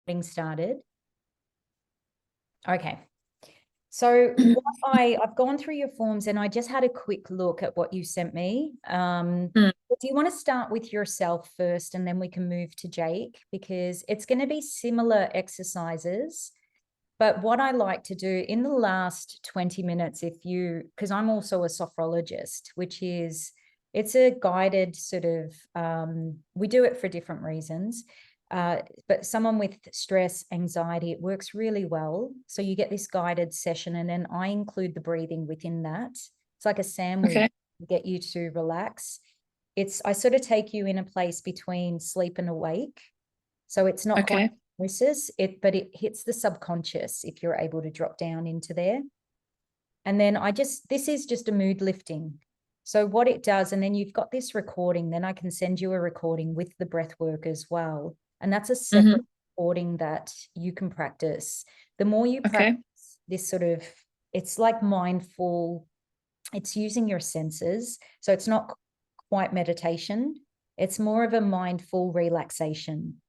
Getting started. Okay. So I've gone through your forms and I just had a quick look at what you sent me. Mm, Do you want to start with yourself first and then we can move to Jake because it's going to be similar exercises. But what I like to do in the last 20 minutes, because I'm also a sophrologist, which is, it's a guided sort of, we do it for different reasons. But someone with stress, anxiety, it works really well. So you get this guided session, and then I include the breathing within that. It's like a sandwich okay. to get you to relax. I sort of take you in a place between sleep and awake. So it's not quite Okay. voices, but it hits the subconscious if you're able to drop down into there. And then this is just a mood lifting. So what it does, and then you've got this recording, then I can send you a recording with the breath work as well. And that's a separate Mm-hmm. recording that you can practice. The more you practice Okay. this sort of, it's like mindful, it's using your senses. So it's not quite meditation. It's more of a mindful relaxation.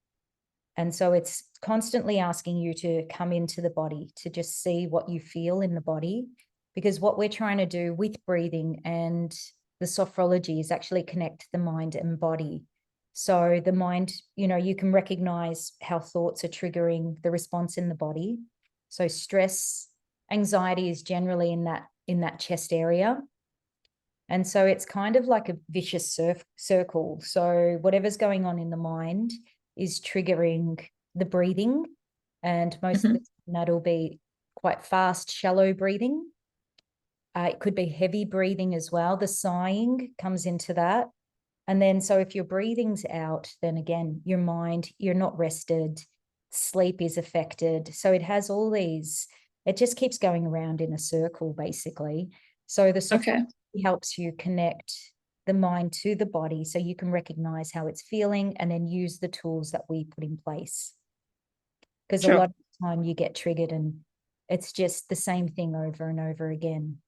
And so it's constantly asking you to come into the body, to just see what you feel in the body. Because what we're trying to do with breathing and the sophrology is actually connect the mind and body. So the mind, you can recognize how thoughts are triggering the response in the body. So stress, anxiety is generally in that chest area. And so it's kind of like a vicious circle. So whatever's going on in the mind is triggering the breathing. And most of the Mm-hmm. time that'll be quite fast, shallow breathing. It could be heavy breathing as well. The sighing comes into that. And then, so if your breathing's out, then again, your mind, you're not rested, sleep is affected. So it has all these, it just keeps going around in a circle, basically. So the software Okay. helps you connect the mind to the body so you can recognize how it's feeling and then use the tools that we put in place. Because a Sure. lot of the time you get triggered and it's just the same thing over and over again.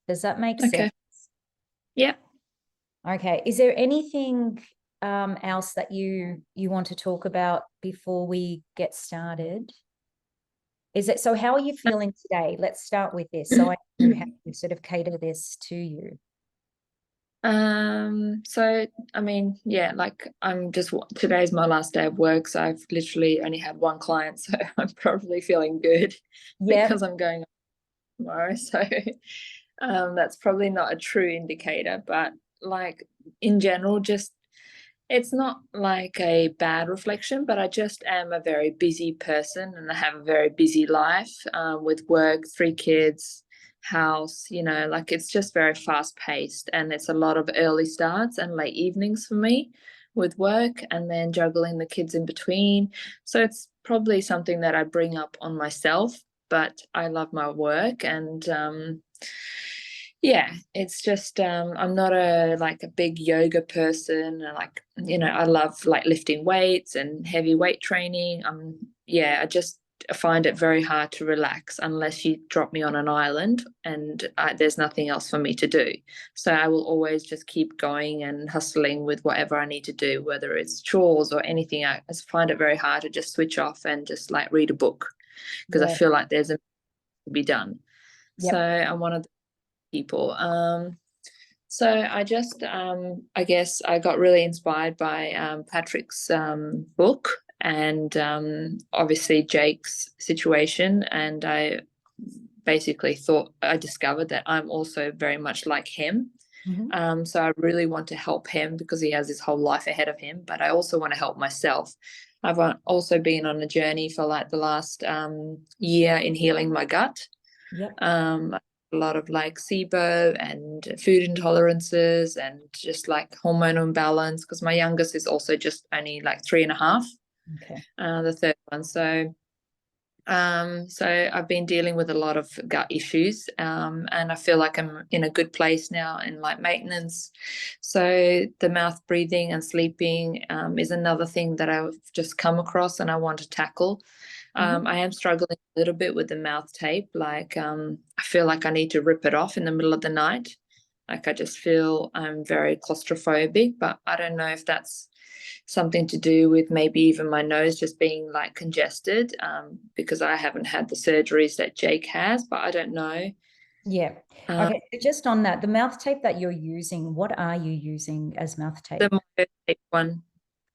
Does that make sense? Okay. Yeah. Okay. Is there anything else that you want to talk about before we get started? Is it so? How are you feeling today? Let's start with this, so I know how to sort of cater this to you. So I mean, yeah, like today's my last day of work, so I've literally only had one client, so I'm probably feeling good Yep. because I'm going tomorrow. So that's probably not a true indicator, but like in general, just it's not like a bad reflection, but I just am a very busy person and I have a very busy life with work, three kids, house, like it's just very fast paced and it's a lot of early starts and late evenings for me with work and then juggling the kids in between. So it's probably something that I bring up on myself, but I love my work and yeah, it's just I'm not a big yoga person. I love like lifting weights and heavy weight training. I just find it very hard to relax unless you drop me on an island and there's nothing else for me to do. So I will always just keep going and hustling with whatever I need to do, whether it's chores or anything. I just find it very hard to just switch off and just like read a book because I Yeah. feel like there's a to be done. So Yep. I'm one of the people. So I guess I got really inspired by Patrick's book and obviously Jake's situation. And I basically I discovered that I'm also very much like him. Mhm. So I really want to help him because he has his whole life ahead of him, but I also want to help myself. I've also been on a journey for like the last year in healing my gut. Yep. A lot of like SIBO and food intolerances and just like hormonal imbalance because my youngest is also just only like 3.5, Okay. the third one. So I've been dealing with a lot of gut issues, and I feel like I'm in a good place now in like maintenance. So the mouth breathing and sleeping is another thing that I've just come across and I want to tackle. Mhm. I am struggling a little bit with the mouth tape. I feel like I need to rip it off in the middle of the night. Like I just feel I'm very claustrophobic, but I don't know if that's something to do with maybe even my nose just being like congested, because I haven't had the surgeries that Jake has, but I don't know. Yeah. Uh, Okay. So just on that, the mouth tape that you're using, what are you using as mouth the tape? myotape one,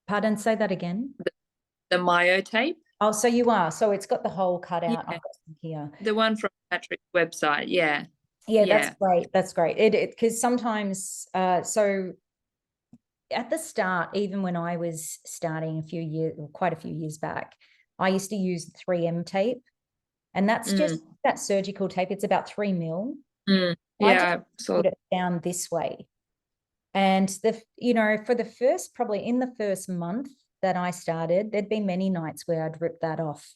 Pardon, say that again. the myotape. Oh, so you are. So it's got the hole cut out. Yeah, I've got some here. the one from Patrick's website. Yeah, Yeah, that's yeah. great. That's great. It because sometimes so at the start, even when I was starting a few years, or quite a few years back, I used to use 3M tape, and that's just Mm, that surgical tape. It's about 3 mil. I just yeah. So put it down this way. And for the first, probably in the first month that I started, there'd been many nights where I'd rip that off.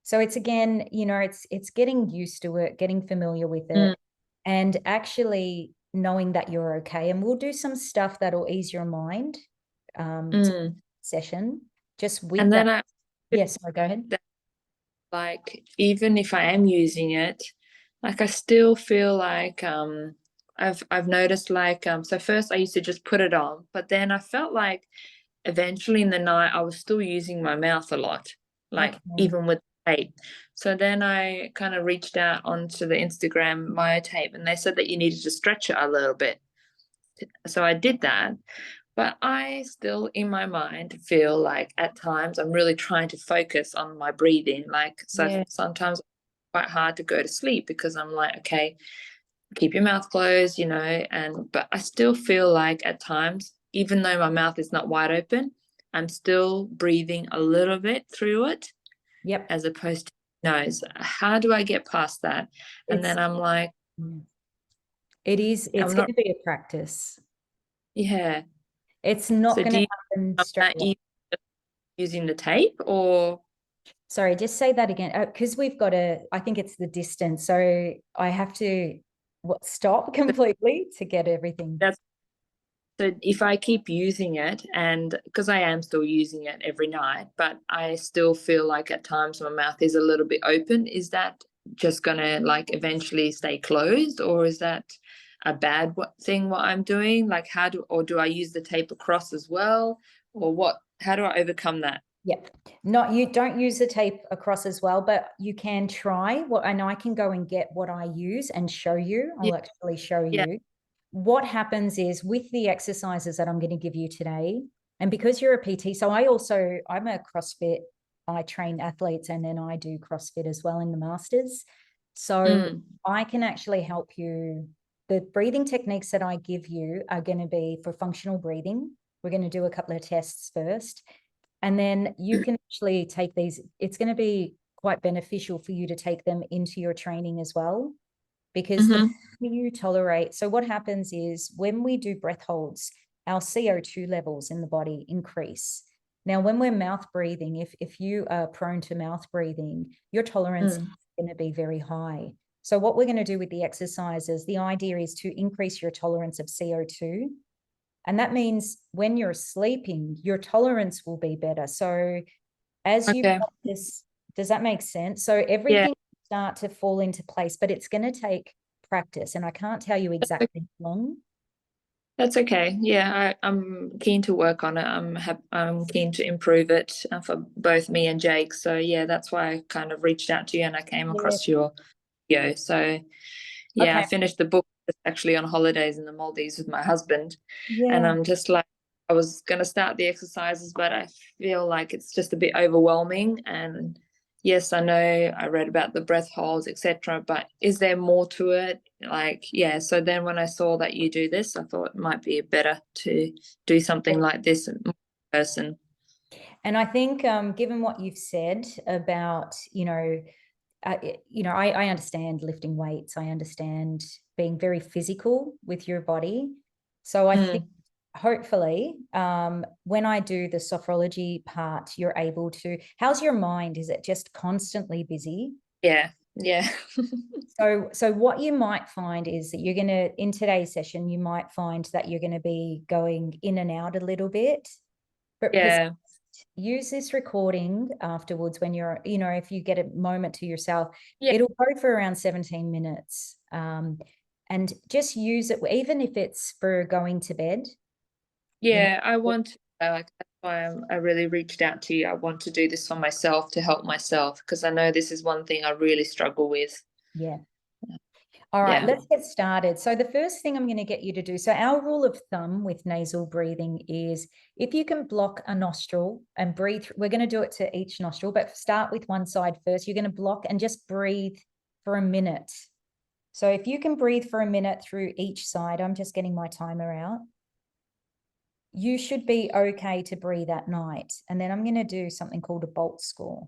So it's again, it's getting used to it, getting familiar with mm, it, and actually knowing that you're okay. And we'll do some stuff that'll ease your mind mm. session just with And that. then I Yes, sorry, go ahead. that, like even if I am using it, like I still feel like I've noticed like so first I used to just put it on, but then I felt like eventually in the night I was still using my mouth a lot, like Okay. even with tape. So then I kind of reached out onto the Instagram myotape and they said that you needed to stretch it a little bit. So I did that, but I still in my mind feel like at times I'm really trying to focus on my breathing. Like so Yeah, sometimes it's quite hard to go to sleep because I'm like, okay, keep your mouth closed, and but I still feel like at times, even though my mouth is not wide open, I'm still breathing a little bit through it yep. as opposed to nose. How do I get past that? And It's then I'm like, it's I'm going not, to be a practice. yeah. It's not So going do to you happen find straight that away. using the tape or Sorry, just say that again. Because we've got I think it's the distance. So I have to stop completely to get everything. that's so if I keep using it and because I am still using it every night, but I still feel like at times my mouth is a little bit open, is that just gonna like eventually stay closed or is that a bad thing what I'm doing? Like do I use the tape across as well? Or how do I overcome that? Yep. Not you don't use the tape across as well, but you can try what and I can go and get what I use and show you. Yeah, I'll actually show yeah. you. What happens is with the exercises that I'm going to give you today, and because you're a PT, so I'm a CrossFit, I train athletes and then I do CrossFit as well in the masters. So Mm, I can actually help you. The breathing techniques that I give you are going to be for functional breathing. We're going to do a couple of tests first. And then you can actually take these, it's going to be quite beneficial for you to take them into your training as well, because the mm-hmm. more you tolerate. So, what happens is when we do breath holds, our CO2 levels in the body increase. Now, when we're mouth breathing, if you are prone to mouth breathing, your tolerance is Mm. going to be very high. So, what we're going to do with the exercises, the idea is to increase your tolerance of CO2, and that means when you're sleeping, your tolerance will be better. So as you Okay. practice, does that make sense? So Yeah. everything start to fall into place, but it's going to take practice. And I can't tell you exactly how long. That's okay. Yeah, I'm keen to work on it. I'm keen to improve it for both me and Jake. So yeah, that's why I kind of reached out to you and I came Yeah. across your video. So yeah, I Okay. finished the book actually on holidays in the Maldives with my husband, and Yeah. I'm just like I was gonna start the exercises, but I feel like it's just a bit overwhelming. And yes, I know I read about the breath holds, etc. But is there more to it? Like, yeah. So then when I saw that you do this, I thought it might be better to do something like this in person. And I think, given what you've said about, I understand lifting weights. I understand being very physical with your body. So I think Mm, hopefully, when I do the sophrology part, you're able to. How's your mind? Is it just constantly busy? yeah, yeah, So what you might find is that in today's session, you might find that you're going to be going in and out a little bit, but yeah, use this recording afterwards when if you get a moment to yourself, yeah. it'll go for around 17 minutes. and just use it, even if it's for going to bed. Yeah, I want to, like, that's why I really reached out to you. I want to do this for myself to help myself because I know this is one thing I really struggle with. Yeah. All right, Yeah. let's get started. So the first thing I'm going to get you to do, so our rule of thumb with nasal breathing is if you can block a nostril and breathe, we're going to do it to each nostril, but start with one side first. You're going to block and just breathe for a minute. So if you can breathe for a minute through each side, I'm just getting my timer out. You should be okay to breathe at night. And then I'm going to do something called a Bolt score.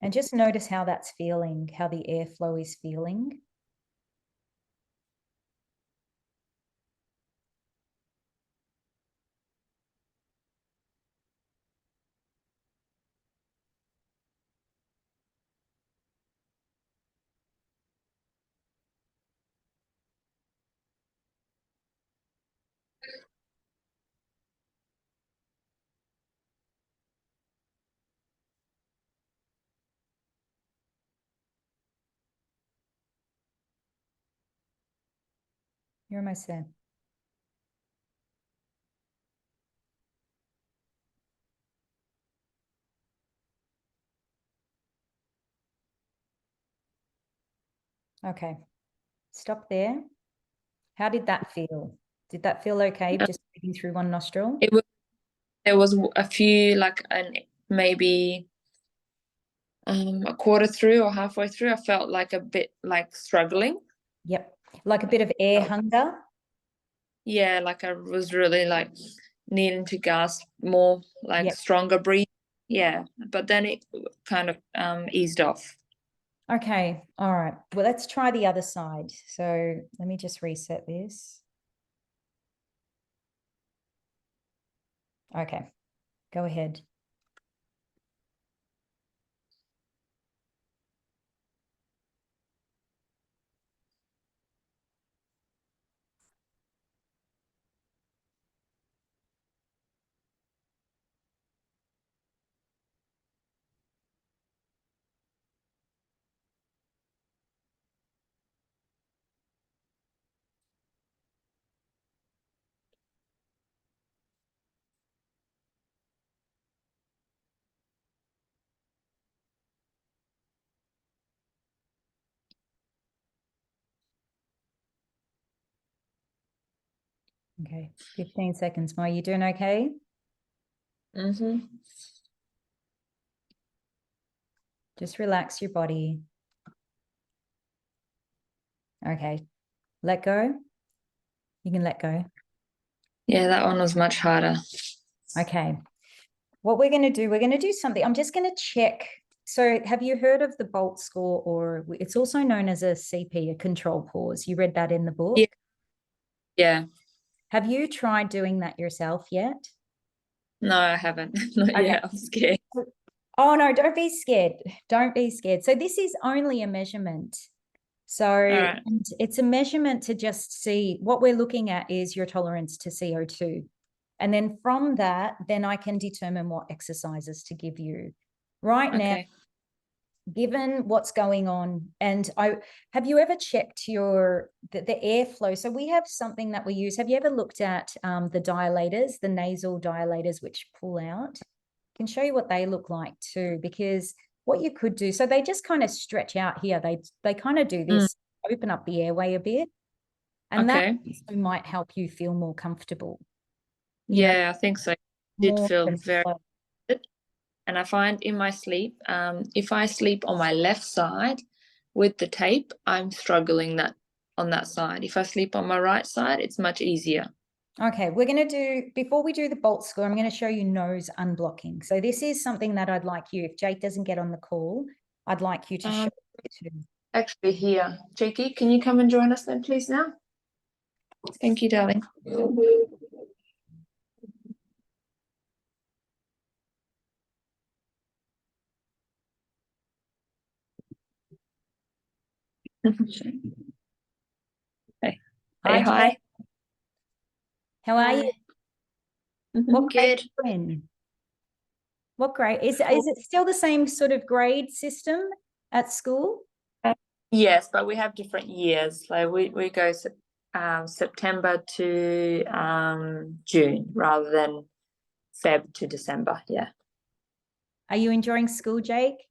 And just notice how that's feeling, how the airflow is feeling. You're almost there. Okay, stop there. How did that feel? Did that feel okay, Uh, just breathing through one nostril? It was, there was a few, like, maybe a quarter through or halfway through, I felt like a bit like struggling. Yep, like a bit of air hunger. Yeah, like I was really like needing to gasp more, like Yep. stronger breathing. Yeah, but then it kind of eased off. Okay, all right. Well, let's try the other side. So let me just reset this. Okay, go ahead. Okay, 15 seconds. Are you doing okay? Mm-hmm. Just relax your body. Okay, let go. You can let go. Yeah, that one was much harder. Okay, what we're going to do, we're going to do something. I'm just going to check. So have you heard of the Bolt score, or it's also known as a CP, a control pause? You read that in the Yeah, book. yeah. Have you tried doing that yourself yet? No, I haven't. Not Okay. yet. I'm scared. Oh no, don't be scared. Don't be scared. So this is only a measurement. So All right. and it's a measurement to just see what we're looking at is your tolerance to CO2. And then from that, then I can determine what exercises to give you. Right now, Okay. given what's going on, and I have you ever checked the airflow? So we have something that we use. Have you ever looked at the dilators, the nasal dilators, which pull out? I can show you what they look like too, because what you could do, so they just kind of stretch out here. They kind of do this, open up the airway a bit, and that Okay. might help you feel more comfortable. You know, Yeah, I think so. Did more feel of very a good. And I find in my sleep, if I sleep on my left side with the tape, I'm struggling that on that side. If I sleep on my right side, it's much easier. Okay, we're going to do, before we do the Bolt score, I'm going to show you nose unblocking. So this is something that I'd like you, if Jake doesn't get on the call, I'd like you to show it to. Actually, here, Jakey, can you come and join us then, please, now? Thank you, darling. Hey, say Hi, hi. Jake. How are you? What grade Good. are you in? What grade? Is it still the same sort of grade system? at school? Yes, but we have different years. Like we go September to June rather than Feb to December. Yeah. Are you enjoying school, Jake?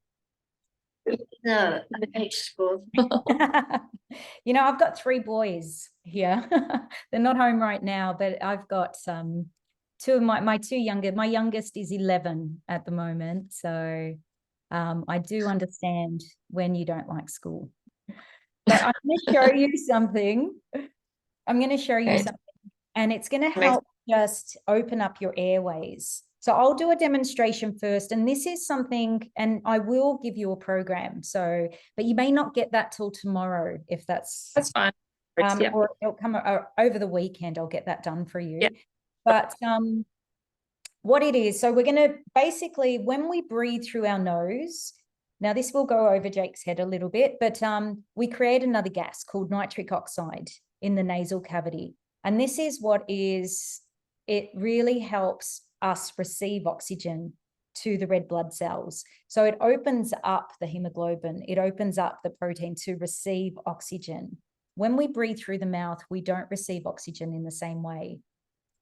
No, I hate school. You know, I've got 3 boys here. They're not home right now, but I've got two of my 2 younger. My youngest is 11 at the moment, so I do understand when you don't like school. But I'm going to show you something. I'm going to show you Okay. something, and it's going to help just open up your airways. So I'll do a demonstration first, and this is something, and I will give you a program. So, but you may not get that till tomorrow, if that's fine. Yeah. or it'll come over the weekend. I'll get that done for you. Yeah. But what it is, so we're going to basically, when we breathe through our nose, now this will go over Jake's head a little bit, but we create another gas called nitric oxide in the nasal cavity. And this is what is, it really helps us receive oxygen to the red blood cells. So it opens up the hemoglobin, it opens up the protein to receive oxygen. When we breathe through the mouth, we don't receive oxygen in the same way.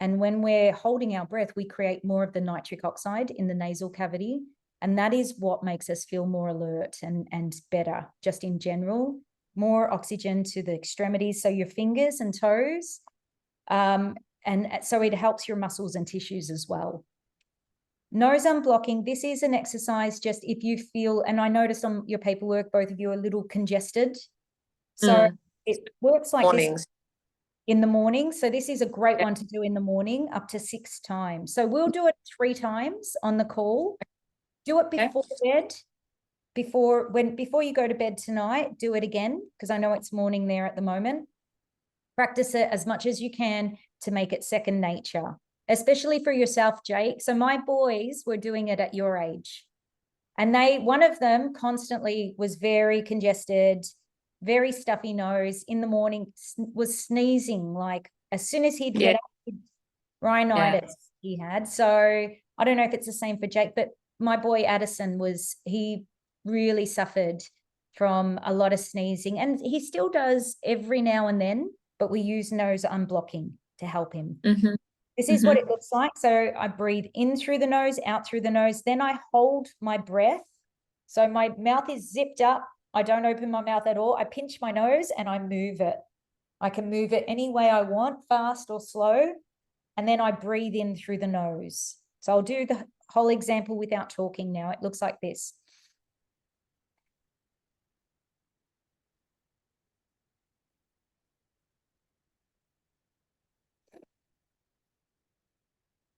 And when we're holding our breath, we create more of the nitric oxide in the nasal cavity. And that is what makes us feel more alert and better, just in general. More oxygen to the extremities, so your fingers and toes. And so it helps your muscles and tissues as well. Nose unblocking, this is an exercise just if you feel, and I noticed on your paperwork, both of you are a little congested. So it works like Mornings. this in the morning. So this is a great one to do in the morning, up to 6 times. So we'll do it 3 times on the call. Do it before bed. Before you go to bed tonight, do it again, because I know it's morning there at the moment. Practice it as much as you can to make it second nature, especially for yourself, Jake. So my boys were doing it at your age, and one of them constantly was very congested, very stuffy nose in the morning, was sneezing like as soon as he'd get up, rhinitis he had. So I don't know if it's the same for Jake, but my boy Addison he really suffered from a lot of sneezing, and he still does every now and then, but we use nose unblocking to help him. This is what it looks like. So I breathe in through the nose, out through the nose. Then I hold my breath. So my mouth is zipped up. I don't open my mouth at all. I pinch my nose and I move it. I can move it any way I want, fast or slow. And then I breathe in through the nose. So I'll do the whole example without talking now. It looks like this.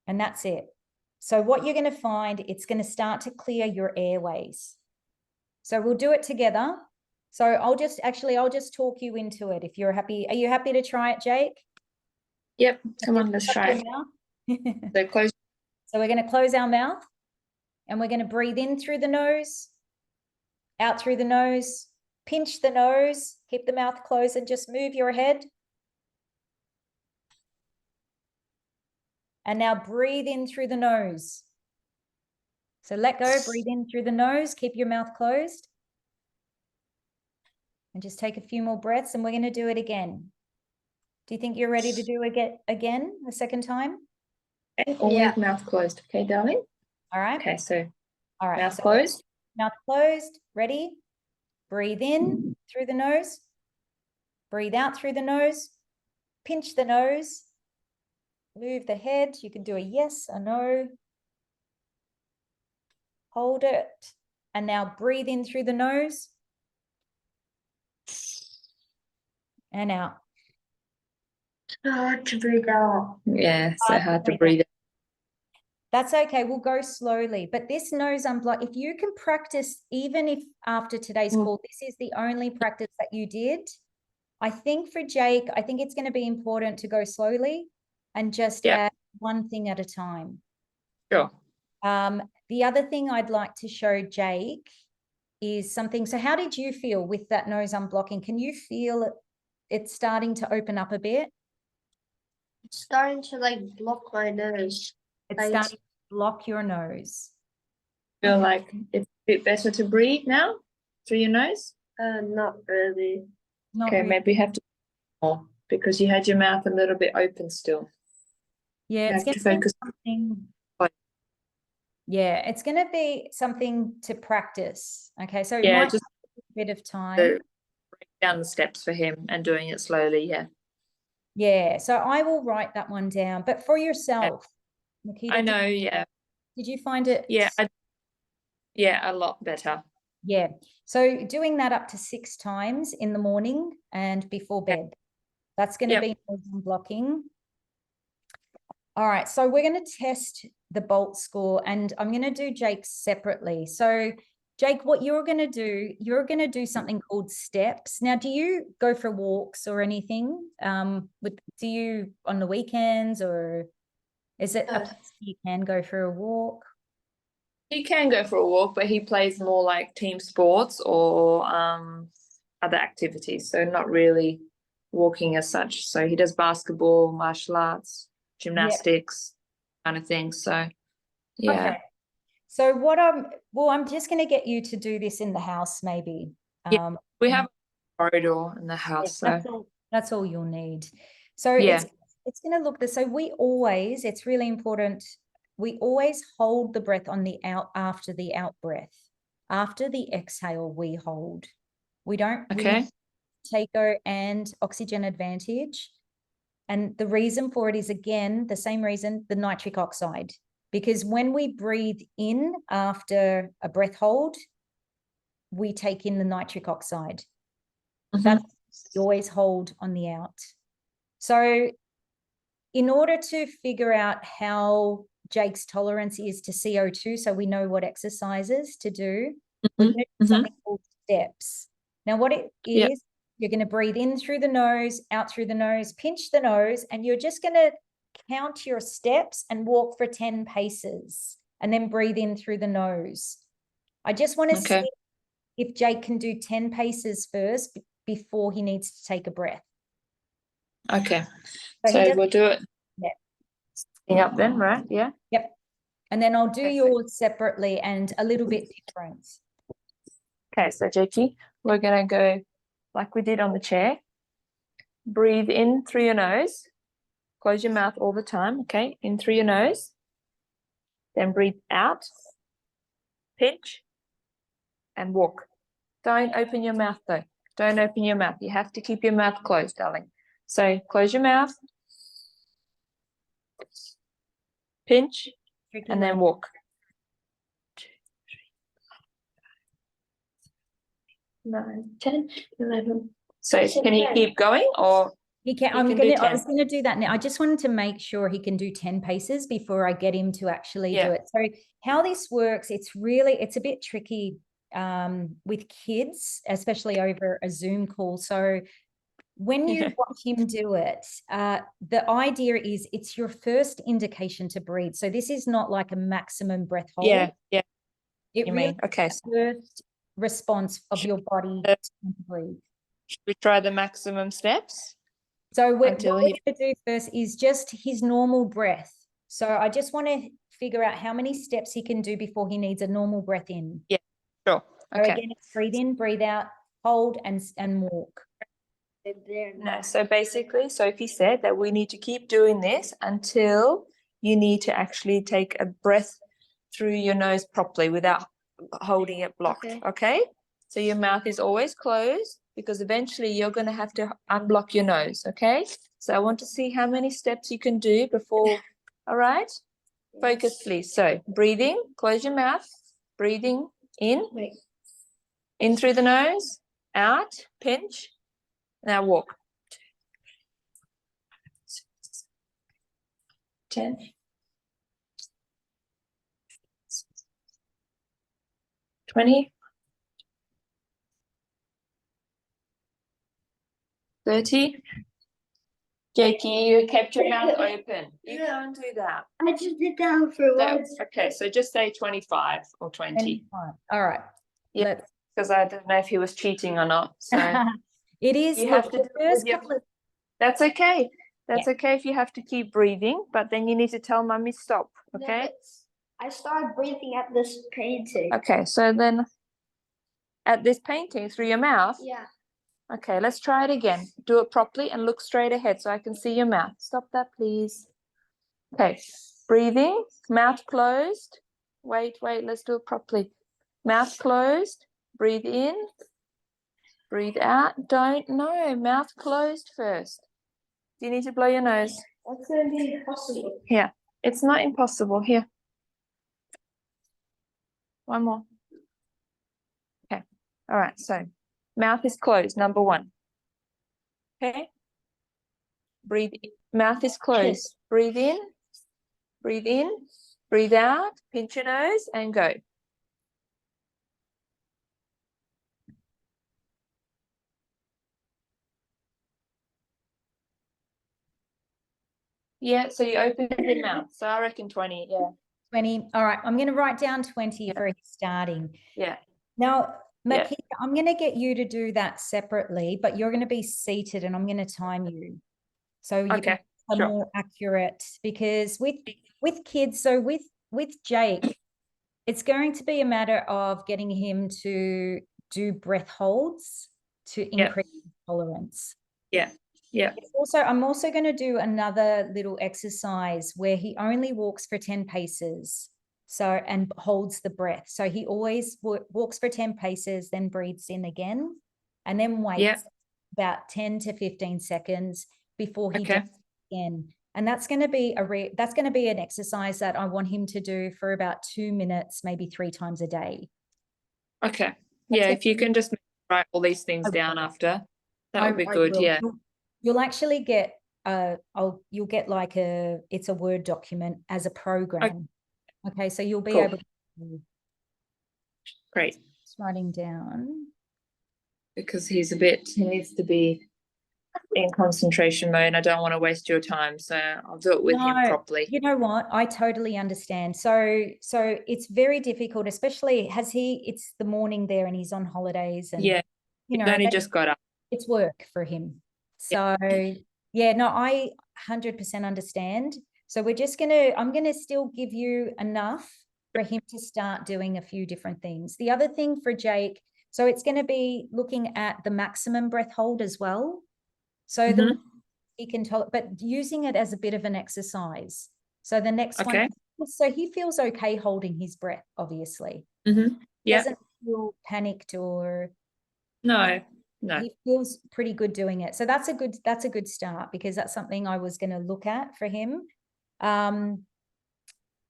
And that's it. So what you're going to find, it's going to start to clear your airways. So we'll do it together. So I'll just talk you into it if you're happy. Are you happy to try it, Jake? Yep. Come on, let's try it. So close. So we're going to close our mouth and we're going to breathe in through the nose, out through the nose, pinch the nose, keep the mouth closed and just move your head. And now breathe in through the nose. So let go, breathe in through the nose, keep your mouth closed. And just take a few more breaths and we're going to do it again. Do you think you're ready to do it again a second time? Okay, all with mouth closed. Okay, darling? All right. Okay, so all right. Mouth closed. Mouth closed. Ready? Breathe in through the nose. Breathe out through the nose. Pinch the nose. Move the head. You can do a yes, a no. Hold it. And now breathe in through the nose. And out. Hard to breathe out. Yeah, so hard to breathe. That's okay. We'll go slowly. But this nose unblock, if you can practice, even if after today's call, this is the only practice that you did, I think for Jake, I think it's going to be important to go slowly and just add one thing at a time. Sure. The other thing I'd like to show Jake is something. So how did you feel with that nose unblocking? Can you feel it starting to open up a bit? It's starting to like block my nose. It's starting to block your nose. Feel like it's a bit better to breathe now? through your nose? Not really. Not Okay, really. maybe you have to more because you had your mouth a little bit open still. Yeah, You it's have to going to be focus. something. on- Yeah, it's going to be something to practice. Okay, so it Yeah, might just take a bit of time. break down the steps for him and doing it slowly. Yeah. Yeah, so I will write that one down. But for yourself, Nikita, I know. Yeah. did you find it? Yeah. Yeah, a lot better. Yeah. So doing that up to 6 times in the morning and before bed. That's going to Yep. be movement blocking. All right. So we're going to test the Bolt score and I'm going to do Jake's separately. So Jake, what you're going to do something called steps. Now, do you go for walks or anything? Do you on the weekends or is it a place you can go for a walk? He can go for a walk, but he plays more like team sports or other activities. So not really walking as such. So he does basketball, martial arts, gymnastics, kind of thing. So yeah. Okay. So I'm just going to get you to do this in the house, maybe. Yeah, we have a corridor in the house. Yeah, So that's all you'll need. So yeah. it's going to look this. So it's really important. We always hold the breath on the out after the out breath. After the exhale, we hold. We don't Okay. take and oxygen advantage. And the reason for it is, again, the same reason, the nitric oxide. Because when we breathe in after a breath hold, we take in the nitric oxide. That's you always hold on the out. So in order to figure out how Jake's tolerance is to CO2, so we know what exercises to do, we're going to do something called steps. Now, what it is, you're going to breathe in through the nose, out through the nose, pinch the nose, and you're just going to count your steps and walk for 10 paces and then breathe in through the nose. I just want to see if Jake can do 10 paces first before he needs to take a breath. Okay. So we'll do it. Yeah. Up then, right? Yeah. Yep. And then I'll do yours separately and a little bit different. Okay, so Jakey, we're going to go like we did on the chair. Breathe in through your nose. Close your mouth all the time, okay? In through your nose. Then breathe out. Pinch. And walk. Don't open your mouth though. Don't open your mouth. You have to keep your mouth closed, darling. So close your mouth. Pinch. And then walk. 9, 10, 11. So can he keep going or? He can. I was going to do that now. I just wanted to make sure he can do 10 paces before I get him to actually do it. So how this works, it's a bit tricky with kids, especially over a Zoom call. So when you watch him do it, the idea is it's your first indication to breathe. So this is not like a maximum breath hold. Yeah. It really is the first response of your body to breathe. Should we try the maximum steps? So what we're going to do first is just his normal breath. So I just want to figure out how many steps he can do before he needs a normal breath in. Yeah, sure. Okay. So again, it's breathe in, breathe out, hold, and walk. No, so basically, Sophie said that we need to keep doing this until you need to actually take a breath through your nose properly without holding it blocked, okay? So your mouth is always closed because eventually you're going to have to unblock your nose, okay? So I want to see how many steps you can do before, all right? Focus, please. So breathing, close your mouth, breathing in through the nose, out, pinch, now walk. 10. 20. 30. Jakey, you kept your mouth open. You can't do that. I just did that for once. Okay, so just say 25 or 20. 25. All right. Yeah, because I don't know if he was cheating or not. So it is. You have to do it with your... That's okay. That's okay if you have to keep breathing, but then you need to tell mommy stop. Okay. I started breathing at this painting. Okay, so then at this painting through your mouth? Yeah. Okay, let's try it again. Do it properly and look straight ahead so I can see your mouth. Stop that, please. Okay, breathing, mouth closed. Wait, let's do it properly. Mouth closed, breathe in, breathe out. No, mouth closed first. Do you need to blow your nose? That's gonna be impossible. Here, it's not impossible. Here. One more. Okay, all right, so mouth is closed, number 1. Okay, breathe, mouth is closed. Breathe in, breathe out, pinch your nose and go. Yeah, so you open your mouth. So I reckon 20, yeah. 20. All right, I'm going to write down 20 for his starting. Yeah. Now, Yeah. Makita, I'm going to get you to do that separately, but you're going to be seated and I'm going to time you. So you Okay, are sure. more accurate, because with kids, so with Jake, it's going to be a matter of getting him to do breath holds to increase tolerance. Yeah. Yeah. I'm also going to do another little exercise where he only walks for 10 paces. So, and holds the breath. So he always walks for 10 paces, then breathes in again, and then waits about 10 to 15 seconds before he does it again. And that's going to be an exercise that I want him to do for about 2 minutes, maybe 3 times a day. Okay. Yeah, if you can just write all these things down after, that would be good. Yeah. You'll actually get you'll get like it's a Word document as a program. Okay, so you'll be able to. Great. Just writing down. Because he needs to be in concentration mode. I don't want to waste your time, so I'll do it with him properly. You know what? I totally understand. So it's very difficult, especially it's the morning there and he's on holidays, and yeah, you know, only just got up. It's work for him. So yeah, no, I 100% understand. So I'm gonna still give you enough for him to start doing a few different things. The other thing for Jake, so it's going to be looking at the maximum breath hold as well. So he can tell, but using it as a bit of an exercise. So the next one, so he feels okay holding his breath, obviously. Yeah. Doesn't feel panicked or no. He feels pretty good doing it. So that's a good start, because that's something I was going to look at for him.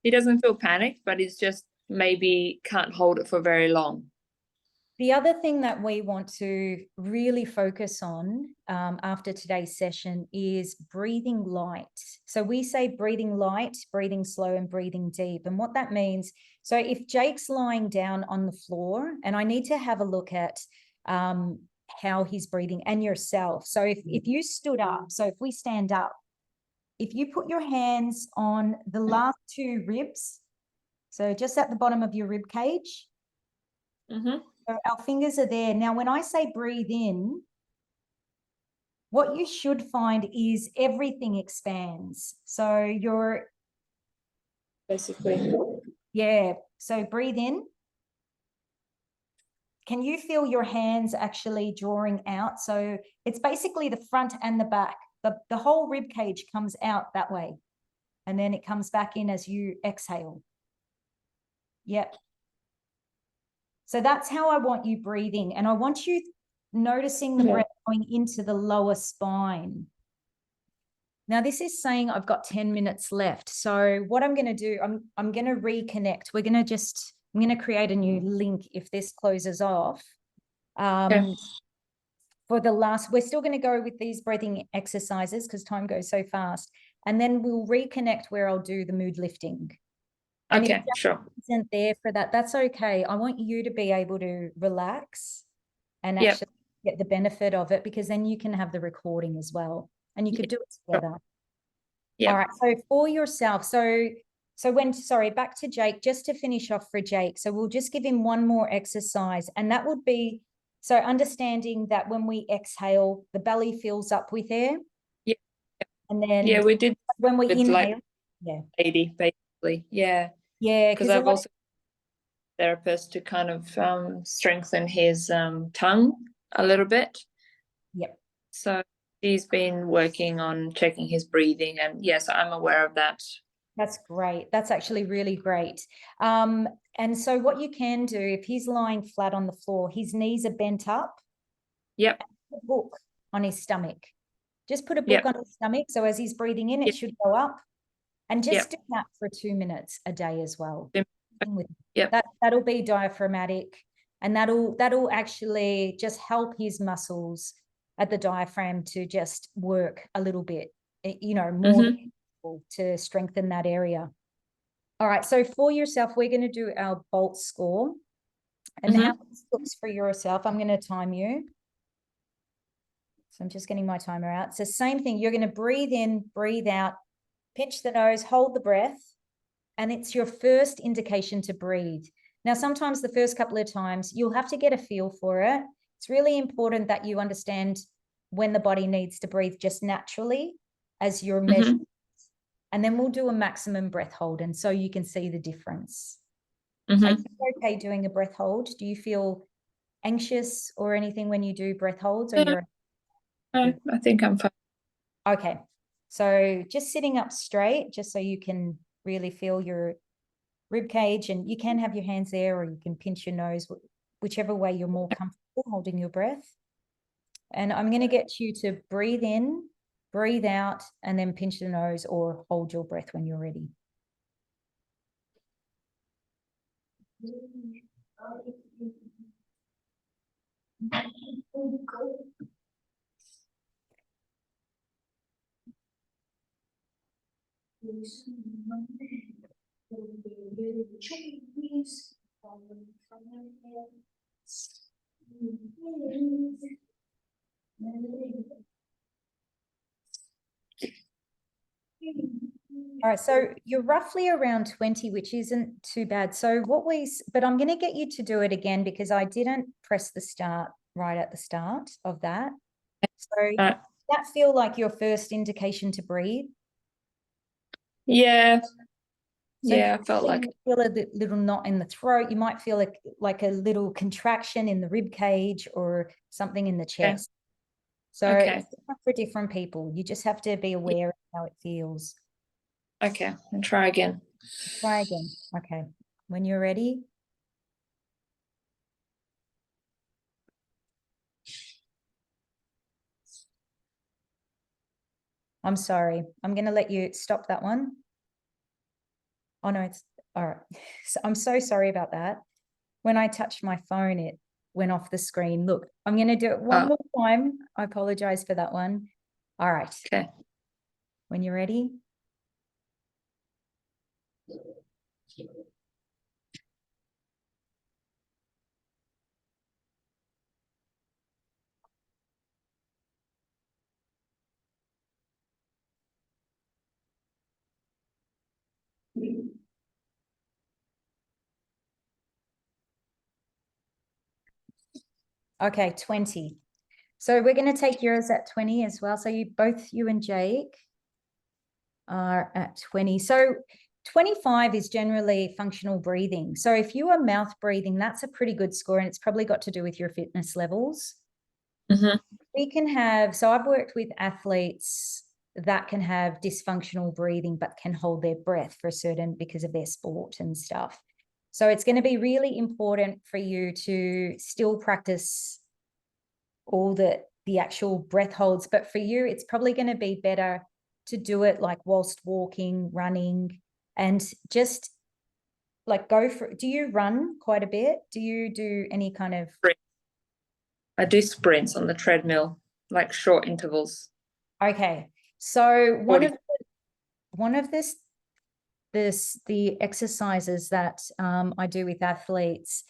He doesn't feel panicked, but he's just maybe can't hold it for very long. The other thing that we want to really focus on after today's session is breathing light. So we say breathing light, breathing slow, and breathing deep. And what that means, so if Jake's lying down on the floor, and I need to have a look at how he's breathing, and yourself. So if you stood up, so if we stand up, if you put your hands on the last 2 ribs, so just at the bottom of your rib cage, so our fingers are there. Now, when I say breathe in, what you should find is everything expands. So you're basically, so breathe in. Can you feel your hands actually drawing out? So it's basically the front and the back. The whole rib cage comes out that way, and then it comes back in as you exhale. Yep. So that's how I want you breathing. And I want you noticing the breath going into the lower spine. Now, this is saying I've got 10 minutes left. So what I'm going to do, I'm going to reconnect. I'm going to create a new link if this closes off. For the last, we're still going to go with these breathing exercises because time goes so fast. And then we'll reconnect where I'll do the mood lifting. And if sure. Isn't there for that, that's okay. I want you to be able to relax and actually get the benefit of it, because then you can have the recording as well, and you could do it together. All right. So for yourself, back to Jake, just to finish off for Jake. So we'll just give him one more exercise, and that would be, so understanding that when we exhale, the belly fills up with air. Yeah. And then we did when we inhale, like 80 basically. Yeah. Yeah, because I've also therapist to kind of strengthen his tongue a little bit. Yep. So he's been working on checking his breathing, and yes, I'm aware of that. That's great. That's actually really great. And so what you can do, if he's lying flat on the floor, his knees are bent up. Yep. Put a book on his stomach. Just put a book Yep. on his stomach. So as he's breathing in, it Yep. should go up. And just Yep. do that for 2 minutes a day as well. Yep. That'll be diaphragmatic, and that'll actually just help his muscles at the diaphragm to just work a little bit, you know, more to strengthen that area. All right, so for yourself, we're going to do our BOLT score. And how this looks for yourself, I'm going to time you. So I'm just getting my timer out. It's the same thing. You're going to breathe in, breathe out, pinch the nose, hold the breath. And it's your first indication to breathe. Now, sometimes the first couple of times, you'll have to get a feel for it. It's really important that you understand when the body needs to breathe just naturally as you're measuring. And then we'll do a maximum breath hold. And so you can see the difference. Are you okay doing a breath hold? Do you feel anxious or anything when you do breath holds? Or you're... I think I'm fine. Okay. So just sitting up straight, just so you can really feel your rib cage, and you can have your hands there or you can pinch your nose, whichever way you're more comfortable holding your breath. And I'm going to get you to breathe in, breathe out, and then pinch the nose or hold your breath when you're ready. All right, so you're roughly around 20, which isn't too bad. So but I'm going to get you to do it again because I didn't press the start right at the start of that. So does that feel like your first indication to breathe? Yeah. So yeah, I felt like you feel a little knot in the throat. You might feel like a little contraction in the rib cage or something in the chest. So it's different for different people. You just have to be aware of how it feels. Okay, and try again. Try again. Okay. When you're ready. I'm sorry. I'm going to let you stop that one. Oh, no, it's all right. So I'm so sorry about that. When I touched my phone, it went off the screen. Look, I'm going to do it one more time. I apologize for that one. All right. Okay. When you're ready. Okay, 20. So we're going to take yours at 20 as well. So you and Jake are at 20. So 25 is generally functional breathing. So if you are mouth breathing, that's a pretty good score, and it's probably got to do with your fitness levels. We can have, so I've worked with athletes that can have dysfunctional breathing, but can hold their breath for because of their sport and stuff. So it's going to be really important for you to still practice all the actual breath holds. But for you, it's probably going to be better to do it like whilst walking, running, and just like do you run quite a bit? Do you do any kind of... I do sprints on the treadmill, like short intervals. Okay. So one of the exercises that I do with athletes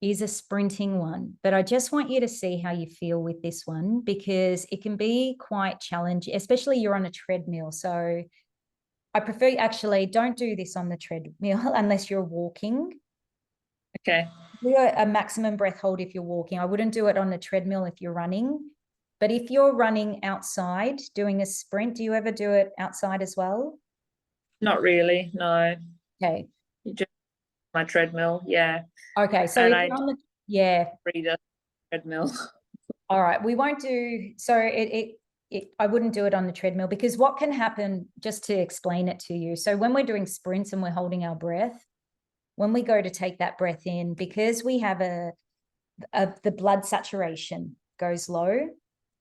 is a sprinting one, but I just want you to see how you feel with this one, because it can be quite challenging, especially you're on a treadmill. So I prefer actually don't do this on the treadmill unless you're walking. Okay. Do a maximum breath hold if you're walking. I wouldn't do it on the treadmill if you're running. But if you're running outside doing a sprint, do you ever do it outside as well? Not really, no. Okay. my treadmill. Yeah. Okay, so And if I you're on the, yeah, breathe on the treadmill. all right, we won't do, so I wouldn't do it on the treadmill, because what can happen, just to explain it to you, so when we're doing sprints and we're holding our breath, when we go to take that breath in, because we have the blood saturation goes low,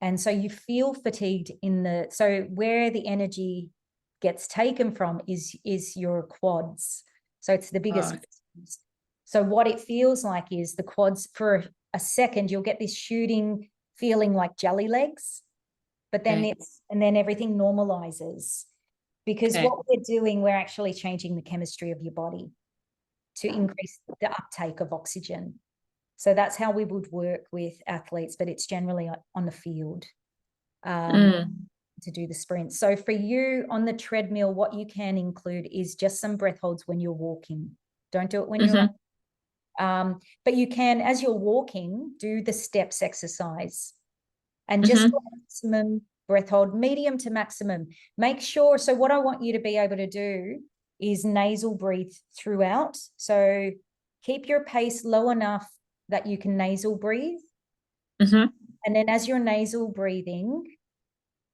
and so you feel fatigued so where the energy gets taken from is your quads. So it's the biggest. Oh. So what it feels like is the quads, for a second, you'll get this shooting feeling like jelly legs, but then Okay. then everything normalizes, because Okay. what we're doing, we're actually changing the chemistry of your body to increase the uptake of oxygen. So that's how we would work with athletes, but it's generally on the field to do the sprint. So for you on the treadmill, what you can include is just some breath holds when you're walking. Don't do it when you're but you can, as you're walking, do the steps exercise, and just maximum breath hold, medium to maximum. Make sure, so what I want you to be able to do is nasal breathe throughout. So keep your pace low enough that you can nasal breathe. And then as you're nasal breathing,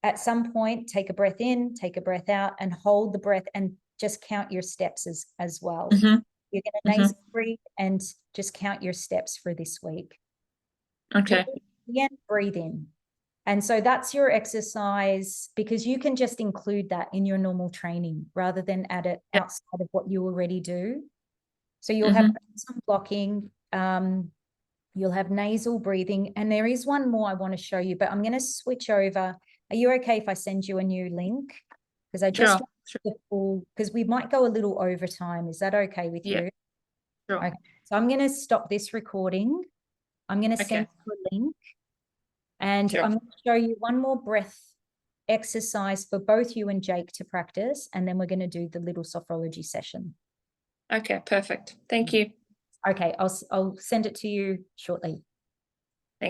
at some point, take a breath in, take a breath out, and hold the breath, and just count your steps as well. You're going to nasal breathe and just count your steps for this week. Okay. Again, breathe in. And so that's your exercise, because you can just include that in your normal training rather than add it outside of what you already do. So you'll have some blocking, you'll have nasal breathing, and there is one more I want to show you, but I'm going to switch over. Are you okay if I send you a new link? Because I just because we might go a little over time. Is that okay with you? Sure. Okay. So I'm going to stop this recording. I'm going to send you a link, and I'm going to show you one more breath exercise for both you and Jake to practice, and then we're going to do the little sophrology session. Okay, perfect. Thank you. Okay, I'll send it to you shortly.